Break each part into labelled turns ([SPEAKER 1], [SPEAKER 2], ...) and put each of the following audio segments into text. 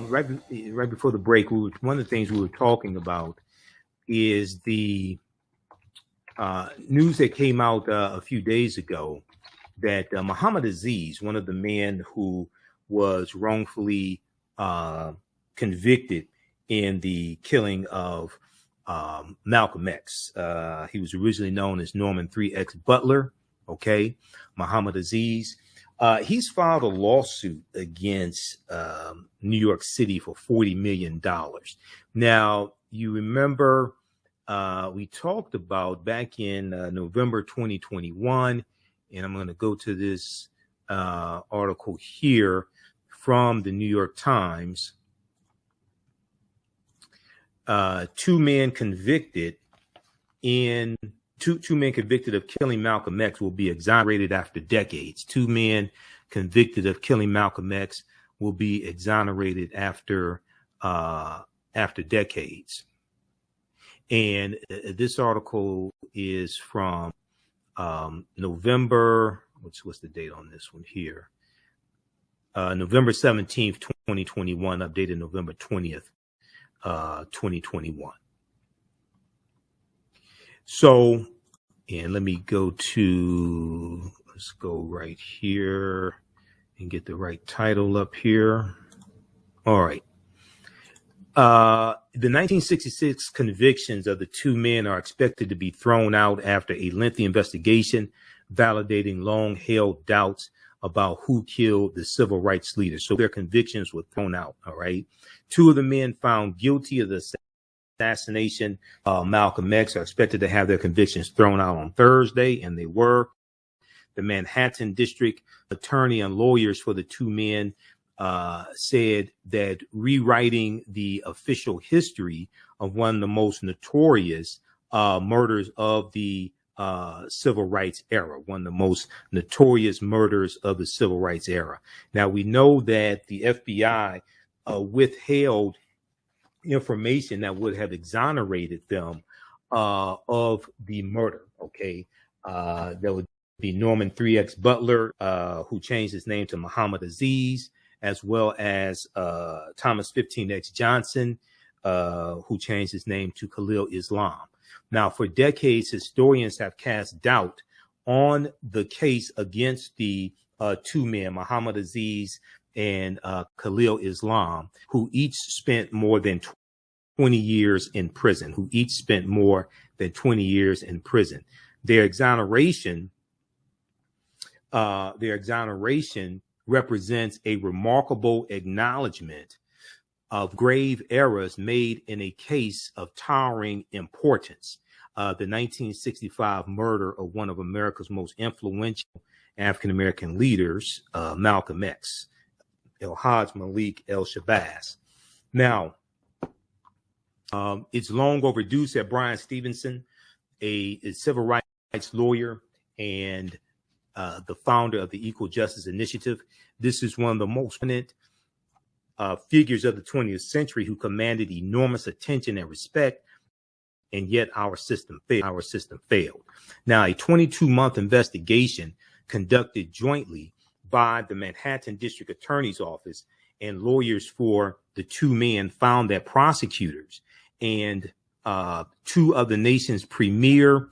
[SPEAKER 1] right before the break, one of the things we were talking about is the news that came out a few days ago that Muhammad Aziz, one of the men who was wrongfully convicted in the killing of Malcolm X. He was originally known as Norman 3X Butler. Okay, Muhammad Aziz. He's filed a lawsuit against New York City for $40 million. Now, you remember we talked about back in November 2021, and I'm going to go to this article here from the New York Times. Two men convicted of killing Malcolm X will be exonerated after decades. Two men convicted of killing Malcolm X will be exonerated after decades. And this article is from November. What's the date on this one here? November 17th, 2021, updated November 20th, 2021. So, and let me let's go right here and get the right title up here. All right. The 1966 convictions of the two men are expected to be thrown out after a lengthy investigation, validating long-held doubts about who killed the civil rights leader. So their convictions were thrown out. All right. Two of the men found guilty of the assassination Malcolm X are expected to have their convictions thrown out on Thursday, and they were. The Manhattan District Attorney and lawyers for the two men said that rewriting the official history of one of the most notorious murders of the civil rights era, one of the most notorious murders of the civil rights era. Now, we know that the FBI withheld information that would have exonerated them of the murder. Okay. There would be Norman 3X Butler, who changed his name to Muhammad Aziz, as well as Thomas 15X Johnson, who changed his name to Khalil Islam. Now, for decades, historians have cast doubt on the case against the two men, Muhammad Aziz and Khalil Islam, who each spent more than 20 years in prison, Their exoneration represents a remarkable acknowledgement of grave errors made in a case of towering importance. The 1965 murder of one of America's most influential African-American leaders, Malcolm X, El-Hajj Malik El-Shabazz. Now, it's long overdue, said Brian Stevenson, a civil rights lawyer and the founder of the Equal Justice Initiative. This is one of the most prominent figures of the 20th century who commanded enormous attention and respect, and yet our system failed. Now, a 22-month investigation conducted jointly by the Manhattan District Attorney's Office and lawyers for the two men found that prosecutors and two of the nation's premier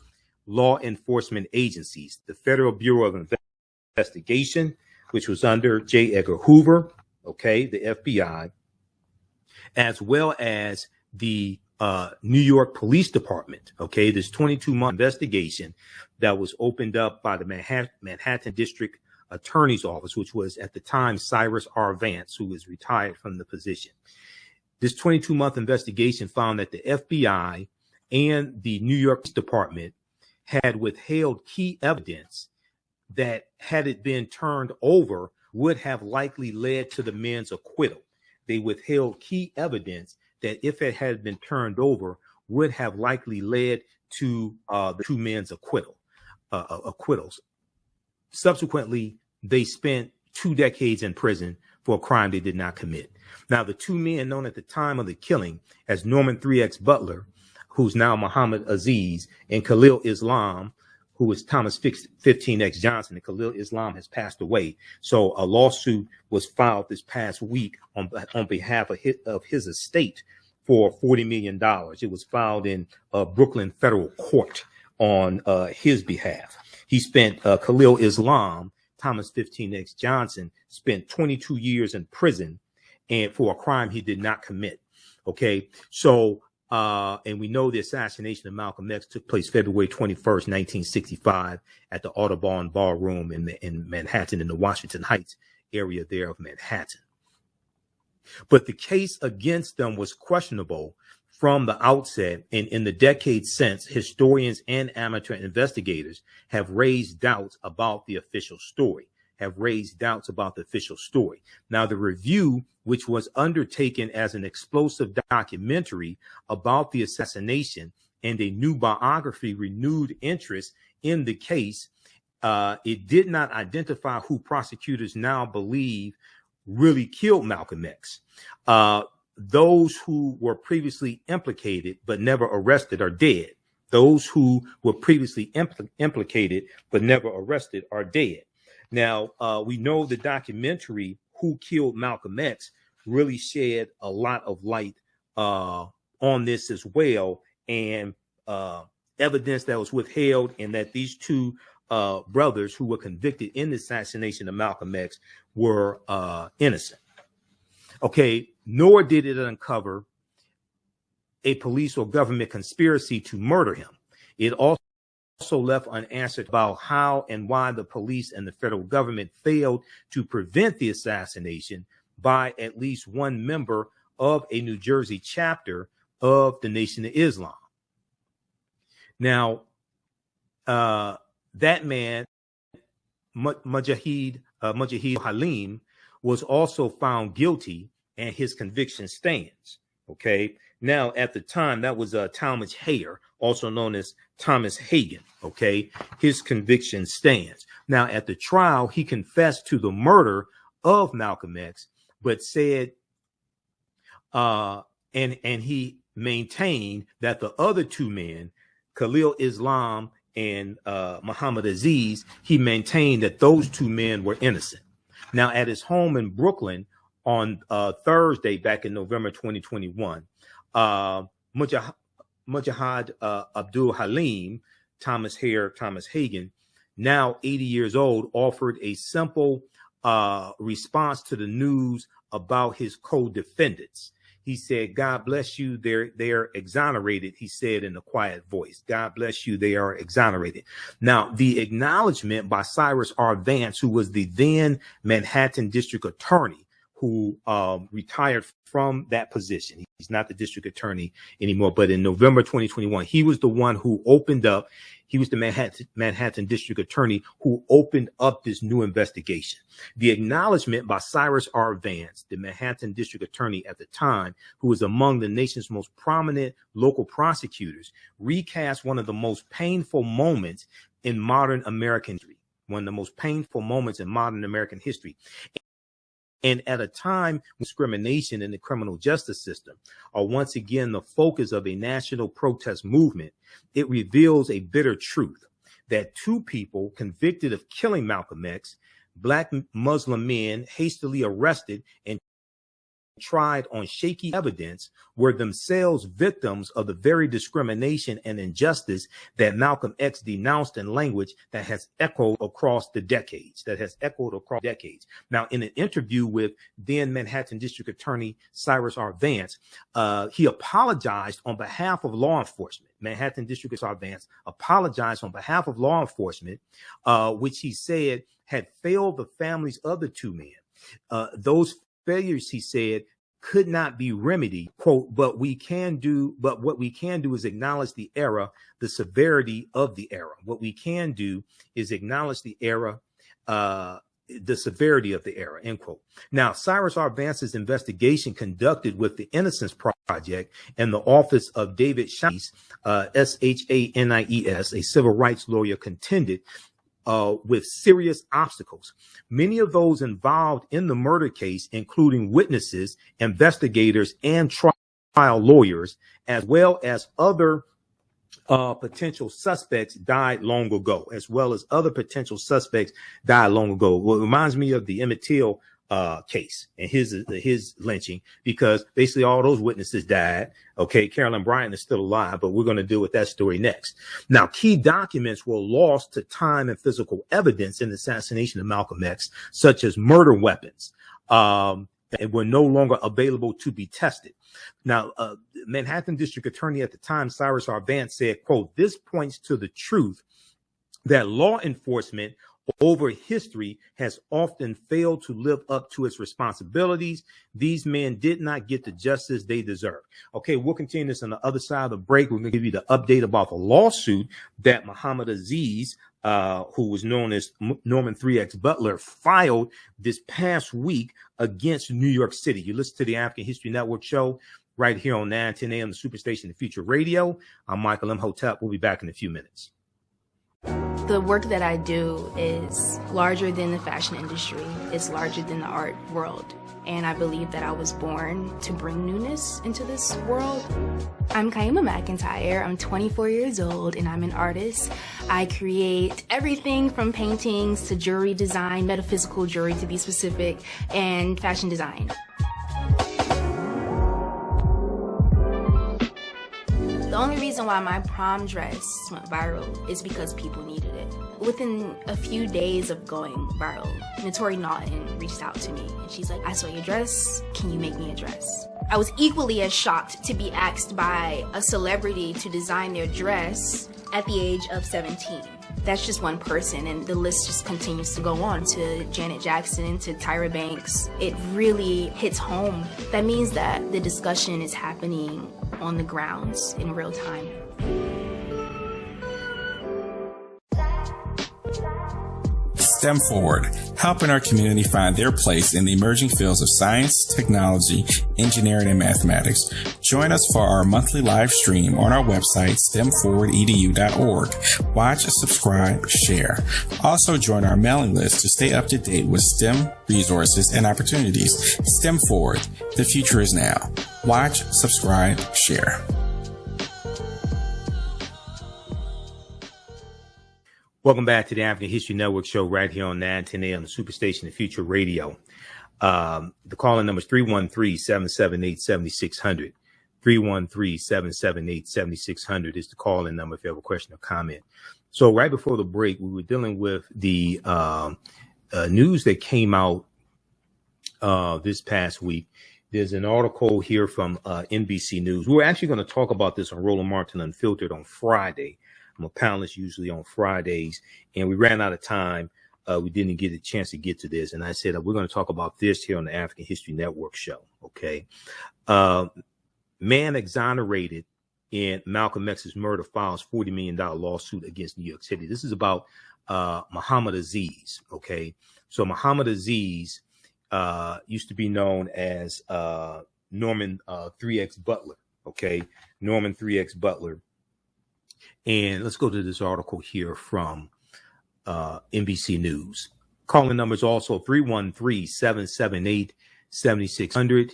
[SPEAKER 1] law enforcement agencies, the Federal Bureau of Investigation, which was under J. Edgar Hoover, okay, the FBI, as well as the New York Police Department, okay, this 22-month investigation that was opened up by the Manhattan District Attorney's Office, which was at the time Cyrus R. Vance, who was retired from the position. This 22-month investigation found that the FBI and the New York Police Department had withheld key evidence that, had it been turned over, would have likely led to the men's acquittal. They withheld key evidence that, if it had been turned over, would have likely led to the two men's acquittals. Subsequently, they spent 2 decades in prison for a crime they did not commit. Now, the two men known at the time of the killing as Norman 3X Butler, who's now Muhammad Aziz, and Khalil Islam, who was Thomas 15X Johnson, and Khalil Islam has passed away. So a lawsuit was filed this past week on behalf of his estate for $40 million. It was filed in Brooklyn federal court on his behalf. He spent Khalil Islam, Thomas 15X Johnson, spent 22 years in prison and for a crime he did not commit. Okay, so and we know the assassination of Malcolm X took place February 21st, 1965 at the Audubon Ballroom in Manhattan, in the Washington Heights area there of Manhattan. But the case against them was questionable from the outset, and in the decades since, historians and amateur investigators have raised doubts about the official story. Now, the review, which was undertaken as an explosive documentary about the assassination and a new biography, renewed interest in the case. It did not identify who prosecutors now believe really killed Malcolm X. Those who were previously implicated but never arrested are dead. Those who were previously implicated but never arrested are dead. Now, we know the documentary Who Killed Malcolm X really shed a lot of light on this as well, and evidence that was withheld, and that these two brothers who were convicted in the assassination of Malcolm X were innocent. Okay, nor did it uncover a police or government conspiracy to murder him. It also left unanswered about how and why the police and the federal government failed to prevent the assassination by at least one member of a New Jersey chapter of the Nation of Islam. Now, that man, Mujahid Halim, was also found guilty, and his conviction stands. Okay. Now, at the time, that was Talmadge Hayer, also known as Thomas Hagen. Okay. His conviction stands. Now, at the trial, he confessed to the murder of Malcolm X, but said, and he maintained that the other two men, Khalil Islam and Muhammad Aziz, he maintained that those two men were innocent. Now, at his home in Brooklyn on Thursday, back in November 2021, Mujahid Abdul Halim, Thomas Hagen, now 80 years old, offered a simple response to the news about his co-defendants. He said, "God bless you, they're exonerated," he said in a quiet voice. "God bless you, they are exonerated." Now, the acknowledgement by Cyrus R. Vance, who was the then Manhattan district attorney, who retired from that position. He's not the district attorney anymore, but in November 2021, he was the one who opened up. He was the Manhattan district attorney who opened up this new investigation. The acknowledgement by Cyrus R. Vance, the Manhattan district attorney at the time, who was among the nation's most prominent local prosecutors, recast one of the most painful moments in modern American history. And at a time when discrimination in the criminal justice system are once again the focus of a national protest movement, it reveals a bitter truth that two people convicted of killing Malcolm X, Black Muslim men hastily arrested and tried on shaky evidence, were themselves victims of the very discrimination and injustice that Malcolm X denounced in language that has echoed across decades. Now, in an interview with then Manhattan District Attorney Cyrus R. Vance, he apologized on behalf of law enforcement. Manhattan District Attorney Vance apologized on behalf of law enforcement, which he said had failed the families of the two men. Those failures, he said, could not be remedied, quote, but what we can do is acknowledge the error, the severity of the error. What we can do is acknowledge the error, the severity of the error, end quote. Now, Cyrus R. Vance's investigation conducted with the Innocence Project and the office of David Shanies, Shanies, a civil rights lawyer, contended with serious obstacles. Many of those involved in the murder case, including witnesses, investigators, and trial lawyers, as well as other potential suspects died long ago, as well as other potential suspects died long ago. Well, it reminds me of the Emmett Till case and his lynching, because basically all those witnesses died. Okay, Carolyn Bryant is still alive, but we're going to deal with that story next. Now, key documents were lost to time and physical evidence in the assassination of Malcolm X, such as murder weapons, and were no longer available to be tested. Now, Manhattan District Attorney at the time, Cyrus R. Vance, said, quote, "This points to the truth that law enforcement over history has often failed to live up to its responsibilities. These men did not get the justice they deserve." Okay, we'll continue this on the other side of the break. We're going to give you the update about the lawsuit that Muhammad Aziz, who was known as Norman 3X Butler, filed this past week against New York City. You listen to the African History Network show right here on 910 AM, the Superstation, the Future Radio. I'm Michael Imhotep. We'll be back in a few minutes.
[SPEAKER 2] The work that I do is larger than the fashion industry. It's larger than the art world. And I believe that I was born to bring newness into this world. I'm Kaima McIntyre. I'm 24 years old and I'm an artist. I create everything from paintings to jewelry design, metaphysical jewelry to be specific, and fashion design. The only reason why my prom dress went viral is because people needed it. Within a few days of going viral, Notori Naughton reached out to me and she's like, "I saw your dress, can you make me a dress?" I was equally as shocked to be asked by a celebrity to design their dress at the age of 17. That's just one person, and the list just continues to go on, to Janet Jackson, to Tyra Banks. It really hits home. That means that the discussion is happening on the grounds in real time.
[SPEAKER 3] STEM Forward, helping our community find their place in the emerging fields of science, technology, engineering, and mathematics. Join us for our monthly live stream on our website, stemforwardedu.org. Watch, subscribe, share. Also join our mailing list to stay up to date with STEM resources and opportunities. STEM Forward, the future is now. Watch, subscribe, share.
[SPEAKER 1] Welcome back to the African History Network show right here on 910 AM, the Superstation, the Future Radio. The calling number is 313-778-7600. 313-778-7600 is the call-in number if you have a question or comment. So right before the break, we were dealing with the news that came out this past week. There's an article here from NBC News. We're actually going to talk about this on Roland Martin Unfiltered on Friday. I'm a panelist usually on Fridays, and we ran out of time. We didn't get a chance to get to this. And I said, we're going to talk about this here on the African History Network show. Okay. Man exonerated in Malcolm X's murder files $40 million lawsuit against New York City. This is about Muhammad Aziz. Okay. So Muhammad Aziz used to be known as Norman 3X Butler. Okay. Norman 3X Butler. And let's go to this article here from NBC News. Calling number is also 313-778-7600.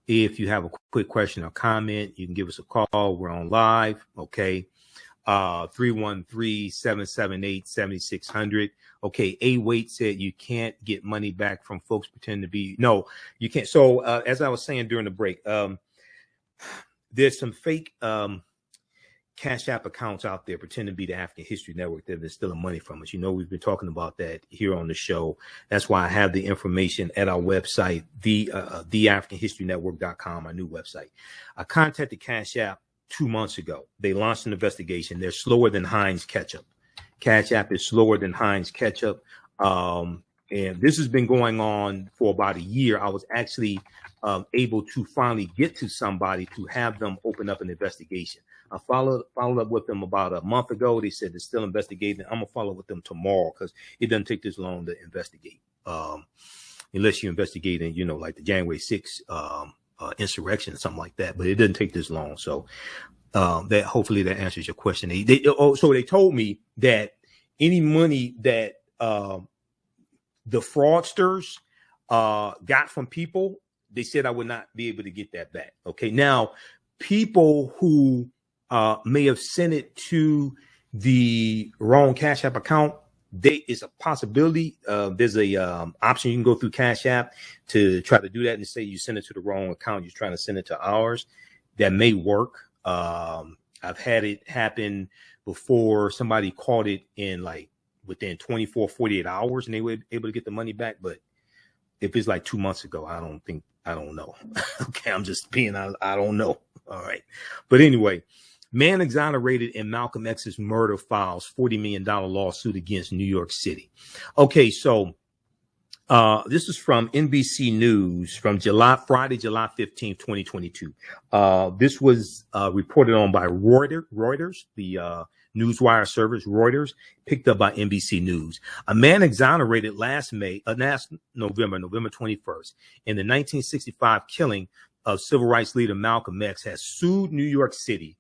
[SPEAKER 1] If you have a quick question or comment, you can give us a call. We're on live. Okay. 313-778-7600. Okay. A Wait said you can't get money back from folks pretending to be. No, you can't. So as I was saying during the break, there's some fake Cash App accounts out there pretending to be the African History Network that have been stealing money from us. You know, we've been talking about that here on the show. That's why I have the information at our website, TheAHNShow.com, our new website. I contacted Cash App 2 months ago. They launched an investigation. They're slower than Heinz ketchup. Cash App is slower than Heinz ketchup. And this has been going on for about a year. I was actually able to finally get to somebody to have them open up an investigation. I followed up with them about a month ago. They said they're still investigating. I'm going to follow with them tomorrow because it doesn't take this long to investigate. Unless you're investigating, you know, like the January 6th insurrection or something like that. But it doesn't take this long. So that hopefully that answers your question. So they told me that any money that the fraudsters got from people, they said I would not be able to get that back. Okay. Now, people who may have sent it to the wrong Cash App account. It's a possibility. There's a option you can go through Cash App to try to do that and say you send it to the wrong account. You're trying to send it to ours. That may work. I've had it happen before. Somebody caught it in like within 24, 48 hours and they were able to get the money back. But if it's like 2 months ago, I don't know. Okay, I'm just being, I don't know. All right. But anyway, man exonerated in Malcolm X's murder files $40 million lawsuit against New York City. Okay, so this is from NBC News from Friday, July 15th, 2022. This was reported on by Reuters, the newswire service Reuters, picked up by NBC News. A man exonerated last November 21st, in the 1965 killing of civil rights leader Malcolm X has sued New York City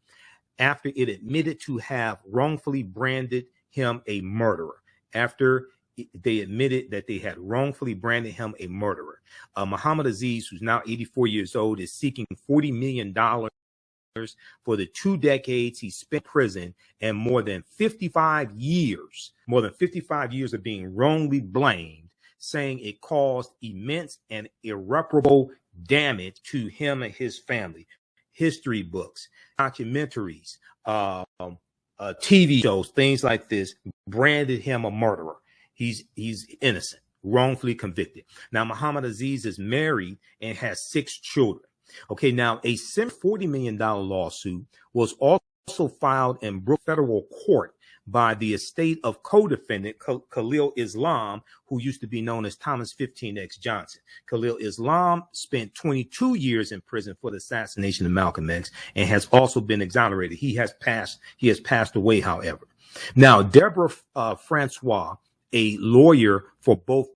[SPEAKER 1] after it admitted to have wrongfully branded him a murderer. After they admitted that they had wrongfully branded him a murderer. Muhmmad Aziz, who's now 84 years old, is seeking $40 million for the 2 decades he spent in prison and more than 55 years of being wrongly blamed, saying it caused immense and irreparable damage to him and his family. History books, documentaries, TV shows, things like this branded him a murderer. He's innocent, wrongfully convicted. Now, Muhammad Aziz is married and has 6 children. Okay, now a $40 million lawsuit was also filed in Brooklyn federal court by the estate of co-defendant Khalil Islam, who used to be known as Thomas 15X Johnson. Khalil Islam spent 22 years in prison for the assassination of Malcolm X and has also been exonerated. He has passed away, however. Now, Deborah Francois, a lawyer for both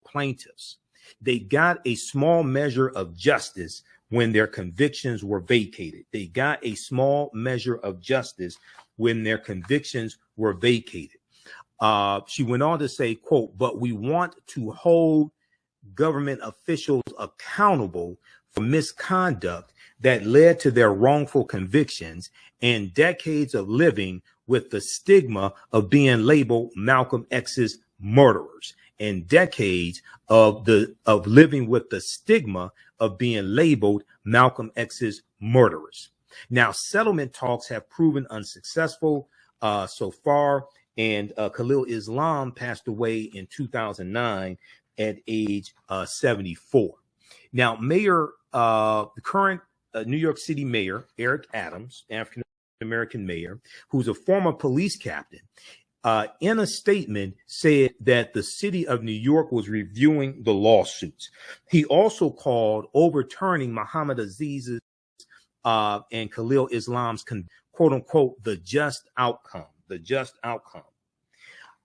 [SPEAKER 1] plaintiffs, they got a small measure of justice when their convictions were vacated. They got a small measure of justice when their convictions were vacated. She went on to say, quote, "But we want to hold government officials accountable for misconduct that led to their wrongful convictions and decades of living with the stigma of being labeled Malcolm X's murderers, and decades of living with the stigma of being labeled Malcolm X's murderers." Now, settlement talks have proven unsuccessful so far, and Khalil Islam passed away in 2009 at age 74. Now, the current New York City mayor, Eric Adams, African-American mayor, who's a former police captain, in a statement said that the city of New York was reviewing the lawsuits. He also called overturning Muhammad Aziz's and Khalil Islam's quote unquote the just outcome.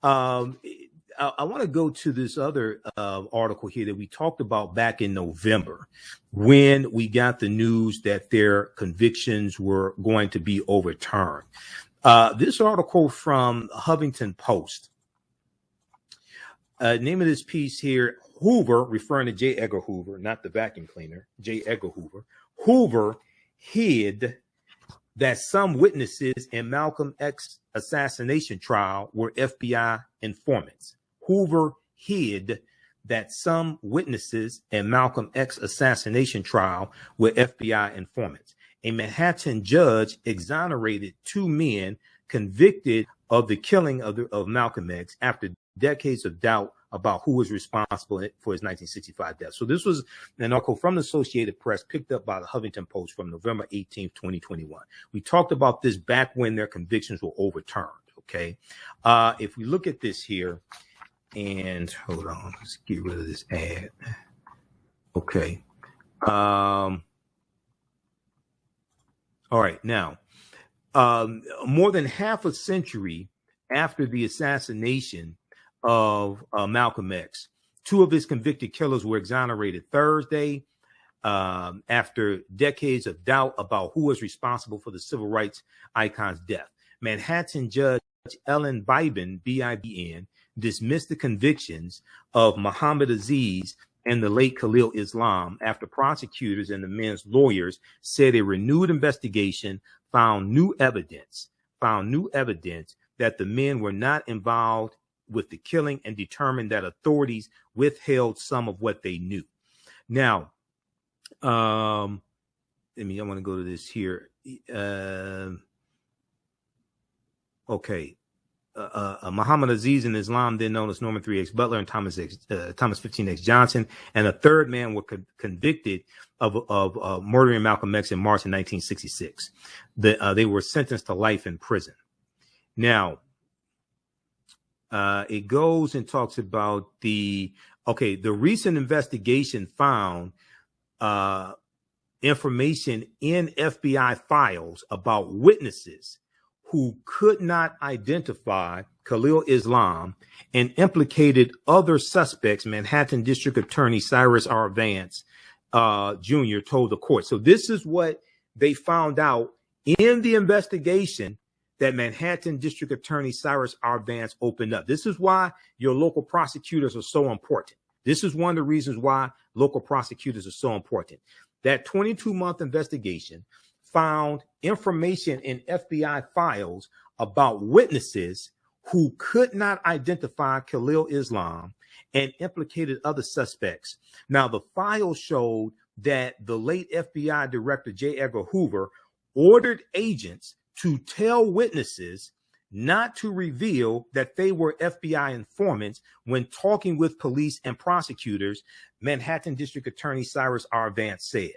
[SPEAKER 1] I want to go to this other article here that we talked about back in November when we got the news that their convictions were going to be overturned. This article from Huffington Post, name of this piece here, Hoover, referring to J. Edgar Hoover, not the vacuum cleaner, J. Edgar Hoover. Hoover hid that some witnesses in Malcolm X assassination trial were FBI informants. Hoover hid that some witnesses in Malcolm X assassination trial were FBI informants. A Manhattan judge exonerated 2 men convicted of the killing of Malcolm X after decades of doubt about who was responsible for his 1965 death. So this was an article from the Associated Press picked up by the Huffington Post from November 18th, 2021. We talked about this back when their convictions were overturned, okay? If we look at this here, and hold on, let's get rid of this ad. Okay. All right, now, more than half a century after the assassination of Malcolm X, 2 of his convicted killers were exonerated Thursday after decades of doubt about who was responsible for the civil rights icon's death. Manhattan Judge Ellen Bibin, B-I-B-N, dismissed the convictions of Muhammad Aziz and the late Khalil Islam after prosecutors and the men's lawyers said a renewed investigation found new evidence that the men were not involved with the killing and determined that authorities withheld some of what they knew. Now, I want to go to this here. Okay. Muhammad Aziz in Islam, then known as Norman 3X Butler, and Thomas 15X Johnson, and a third man were convicted of murdering Malcolm X in March of 1966. They were sentenced to life in prison. Now, it goes and talks about the recent investigation found information in FBI files about witnesses who could not identify Khalil Islam and implicated other suspects. Manhattan District Attorney Cyrus R. Vance Jr. told the court. So this is what they found out in the investigation that Manhattan District Attorney Cyrus R. Vance opened up. This is why your local prosecutors are so important. This is one of the reasons why local prosecutors are so important. That 22-month investigation found information in FBI files about witnesses who could not identify Khalil Islam and implicated other suspects. Now, the files showed that the late FBI Director J. Edgar Hoover ordered agents to tell witnesses not to reveal that they were FBI informants when talking with police and prosecutors, Manhattan District Attorney Cyrus R. Vance said.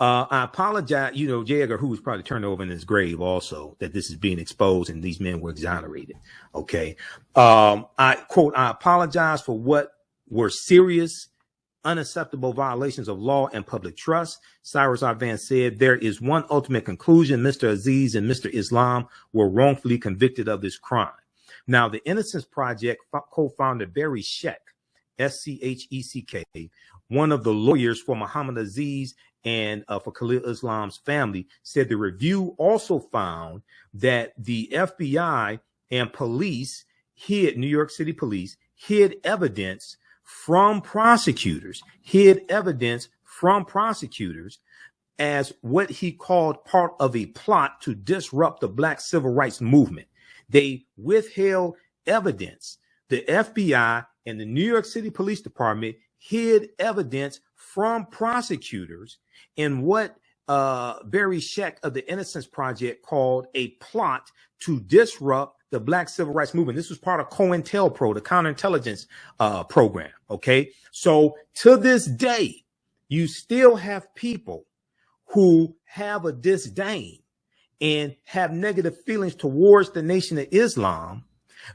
[SPEAKER 1] I apologize. J. Edgar Hoover's probably turned over in his grave also that this is being exposed and these men were exonerated. Okay. I apologize for what were serious, unacceptable violations of law and public trust. Cyrus R. Vance said there is one ultimate conclusion. Mr. Aziz and Mr. Islam were wrongfully convicted of this crime. Now, the Innocence Project co-founder Barry Scheck, S-C-H-E-C-K, one of the lawyers for Muhammad Aziz and for Khalil Islam's family, said the review also found that the FBI and police New York City police hid evidence from prosecutors as what he called part of a plot to disrupt the Black civil rights movement. They withheld evidence. The FBI and the New York City Police Department hid evidence from prosecutors in what Barry Scheck of the Innocence Project called a plot to disrupt the Black civil rights movement. This was part of COINTELPRO, the counterintelligence program. Okay. So to this day, you still have people who have a disdain and have negative feelings towards the Nation of Islam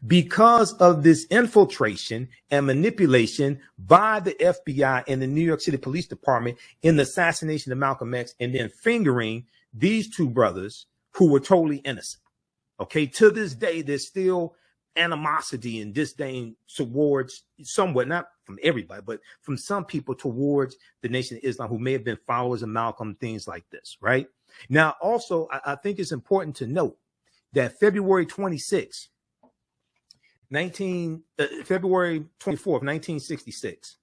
[SPEAKER 1] because of this infiltration and manipulation by the FBI and the New York City Police Department in the assassination of Malcolm X, and then fingering these two brothers who were totally innocent. Okay, to this day, there's still animosity and disdain towards somewhat, not from everybody, but from some people towards the Nation of Islam who may have been followers of Malcolm, things like this, right? Now, also, I think it's important to note that February 24th, 1966,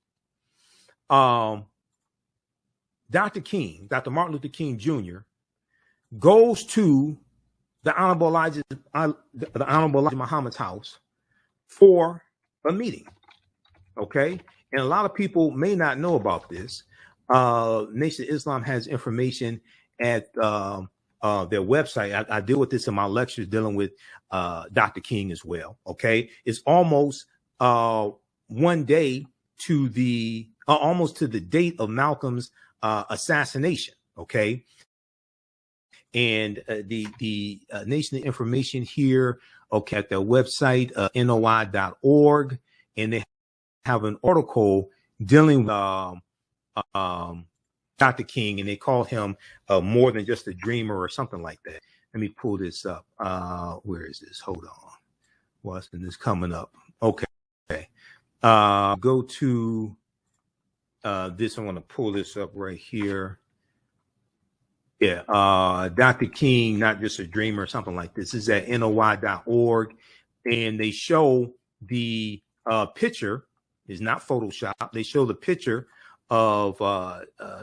[SPEAKER 1] Dr. Martin Luther King Jr. goes to the Honorable Elijah Muhammad's house for a meeting. Okay. And a lot of people may not know about this. Nation of Islam has information at their website. I deal with this in my lectures dealing with Dr. King as well. Okay. It's almost 1 day to almost to the date of Malcolm's assassination. Okay. And the Nation of Information here, okay, at their website, noi.org, and they have an article dealing with Dr. King, and they call him more than just a dreamer or something like that. Let me pull this up. Where is this? Hold on. What's this coming up? Okay. Go to this. I want to pull this up right here. Yeah, Dr. King, not just a dreamer or something like this. This is at noi.org, and they show the picture. It's not Photoshop. They show the picture of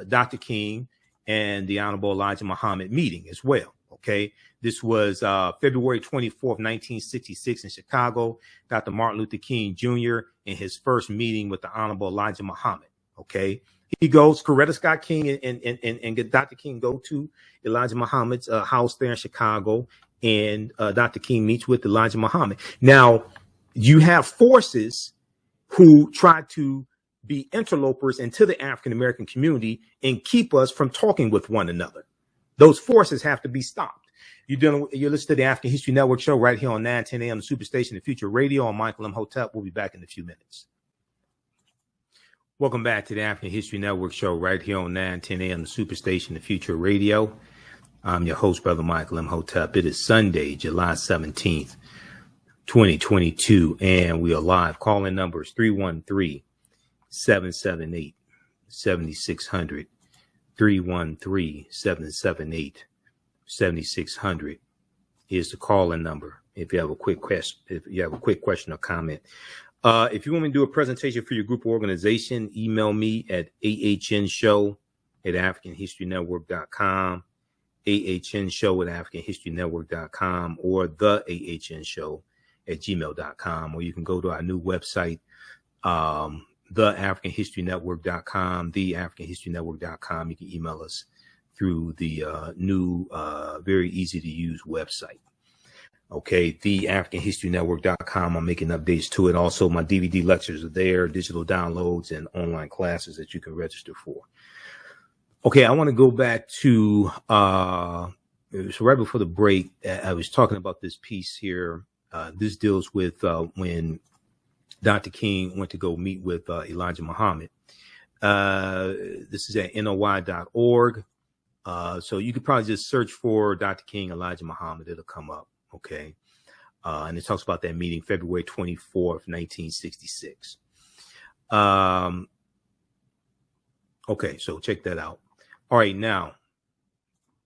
[SPEAKER 1] Dr. King and the Honorable Elijah Muhammad meeting as well. Okay, this was February 24th, 1966 in Chicago. Dr. Martin Luther King Jr. in his first meeting with the Honorable Elijah Muhammad. Okay, he goes, Coretta Scott King and Dr. King go to Elijah Muhammad's house there in Chicago, and Dr. King meets with Elijah Muhammad. Now, you have forces who try to be interlopers into the African-American community and keep us from talking with one another. Those forces have to be stopped. You're listening to the African History Network show right here on 910 AM, the Superstation, the Future Radio. I'm Michael Imhotep. We'll be back in a few minutes. Welcome back to the African History Network show right here on 910 AM, the Superstation, the Future Radio. I'm your host, Brother Michael Imhotep. It is Sunday, July 17th, 2022, and we are live. Calling numbers 313-778-7600. 313-778-7600 is the calling number. If you have a quick question, or comment. If you want me to do a presentation for your group or organization, email me at AHNshow@AfricanHistoryNetwork.com, AHNshow@AfricanHistoryNetwork.com, or TheAHNshow@gmail.com, or you can go to our new website, TheAfricanHistoryNetwork.com, TheAfricanHistoryNetwork.com. You can email us through the new, very easy to use website. Okay, TheAfricanHistoryNetwork.com. I'm making updates to it. Also, my DVD lectures are there, digital downloads, and online classes that you can register for. Okay, I want to go back to, so right before the break, I was talking about this piece here. This deals with when Dr. King went to go meet with Elijah Muhammad. This is at NOI.org. So you could probably just search for Dr. King, Elijah Muhammad. It'll come up. Okay. And it talks about that meeting, February 24th, 1966. Okay. So check that out. All right. Now,